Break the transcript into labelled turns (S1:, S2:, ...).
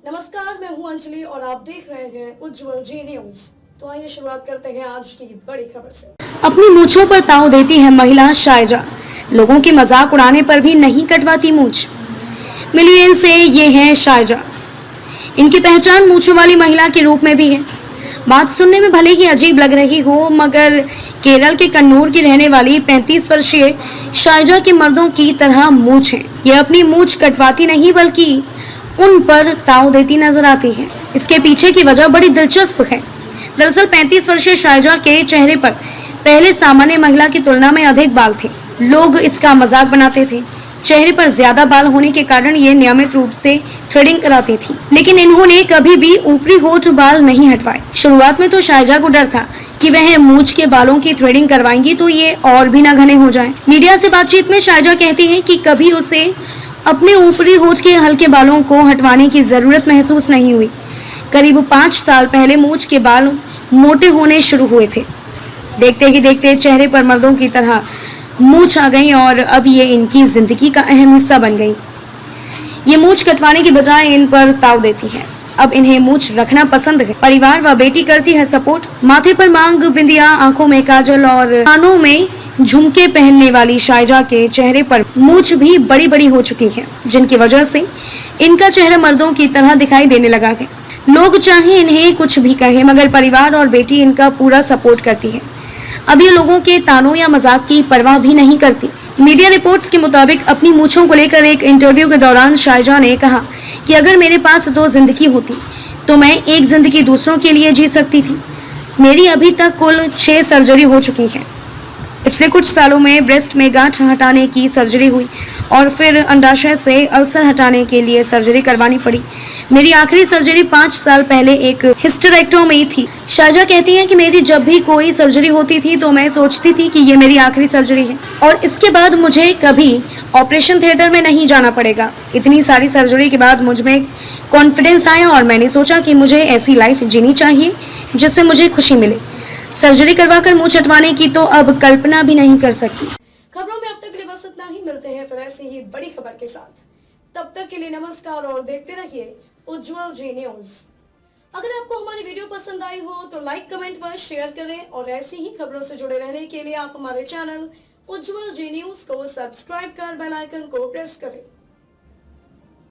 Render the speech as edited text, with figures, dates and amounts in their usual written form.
S1: नमस्कार, मैं हूं अंजलि और आप देख रहे हैं उज्जवल जी न्यूज। तो आइए शुरुआत करते हैं आज की बड़ी खबर से।
S2: अपनी मूंछों पर ताव देती है महिला शायजा, लोगों के मजाक उड़ाने पर भी नहीं कटवाती मूंछ। मिलियन से ये है शायजा। इनकी पहचान मूंछों वाली महिला के रूप में भी है। बात सुनने में भले ही अजीब लग रही हो, मगर केरल के कन्नूर की रहने वाली 35 वर्षीय शायजा के मर्दों की तरह मूंछ है। ये अपनी मूंछ कटवाती नहीं बल्कि उन पर ताव देती नजर आती है। इसके पीछे की वजह बड़ी दिलचस्प है। दरअसल 35 वर्षीय शायजा के चेहरे पर पहले सामान्य महिला की तुलना में अधिक बाल थे। लोग इसका मजाक बनाते थे। चेहरे पर ज्यादा बाल होने के कारण ये नियमित रूप से थ्रेडिंग कराती थी, लेकिन इन्होंने कभी भी ऊपरी होठ बाल नहीं हटवाए। शुरुआत में तो शायजा को डर था कि वह मूंछ के बालों की थ्रेडिंग करवाएंगी तो ये और भी न घने हो जाएं। मीडिया से बातचीत में शायजा कहती है कि कभी उसे अपने ऊपरी होठ के हल्के बालों को हटवाने की जरूरत महसूस नहीं हुई। करीब 5 साल पहले मूंछ के बाल मोटे होने शुरू हुए थे। देखते ही देखते चेहरे पर मर्दों की तरह मूंछ आ गई और अब ये इनकी जिंदगी का अहम हिस्सा बन गई। ये मूंछ कटवाने की बजाय इन पर ताव देती है। अब इन्हें मूंछ रखना पसंद है। परिवार व बेटी करती है सपोर्ट। माथे पर मांग, बिंदिया, आंखों में काजल और कानों में झुमके पहनने वाली शायजा के चेहरे पर मूंछ भी बड़ी बड़ी हो चुकी है, जिनकी वजह से इनका चेहरा मर्दों की तरह दिखाई देने लगा है। लोग चाहे इन्हें कुछ भी कहें, मगर परिवार और बेटी इनका पूरा सपोर्ट करती है। अब ये लोगों के तानों या मजाक की परवाह भी नहीं करती। मीडिया रिपोर्ट्स के मुताबिक अपनी मूंछों को लेकर एक इंटरव्यू के दौरान शायजा ने कहा कि अगर मेरे पास 2 जिंदगी होती तो मैं एक जिंदगी दूसरों के लिए जी सकती थी। मेरी अभी तक कुल 6 सर्जरी हो चुकी है। पिछले कुछ सालों में ब्रेस्ट में गांठ हटाने की सर्जरी हुई और फिर अंडाशय से अल्सर हटाने के लिए सर्जरी करवानी पड़ी। मेरी आखिरी सर्जरी 5 साल पहले एक हिस्टेरेक्टोमी थी। शायजा कहती हैं कि मेरी जब भी कोई सर्जरी होती थी तो मैं सोचती थी कि ये मेरी आखिरी सर्जरी है और इसके बाद मुझे कभी ऑपरेशन थिएटर में नहीं जाना पड़ेगा। इतनी सारी सर्जरी के बाद मुझ में कॉन्फिडेंस आया और मैंने सोचा कि मुझे ऐसी लाइफ जीनी चाहिए जिससे मुझे खुशी मिले। सर्जरी करवाकर मूंछ हटवाने की तो अब कल्पना भी नहीं कर सकती।
S1: खबरों में अब तक के लिए बस इतना ही। मिलते हैं फिर ऐसी ही बड़ी खबर के साथ। तब तक के लिए नमस्कार और देखते रहिए उज्जवल जी न्यूज। अगर आपको हमारी वीडियो पसंद आई हो तो लाइक, कमेंट व शेयर करें और ऐसी ही खबरों से जुड़े रहने के लिए आप हमारे चैनल उज्जवल जी न्यूज को सब्सक्राइब कर बेल आइकन को प्रेस करें।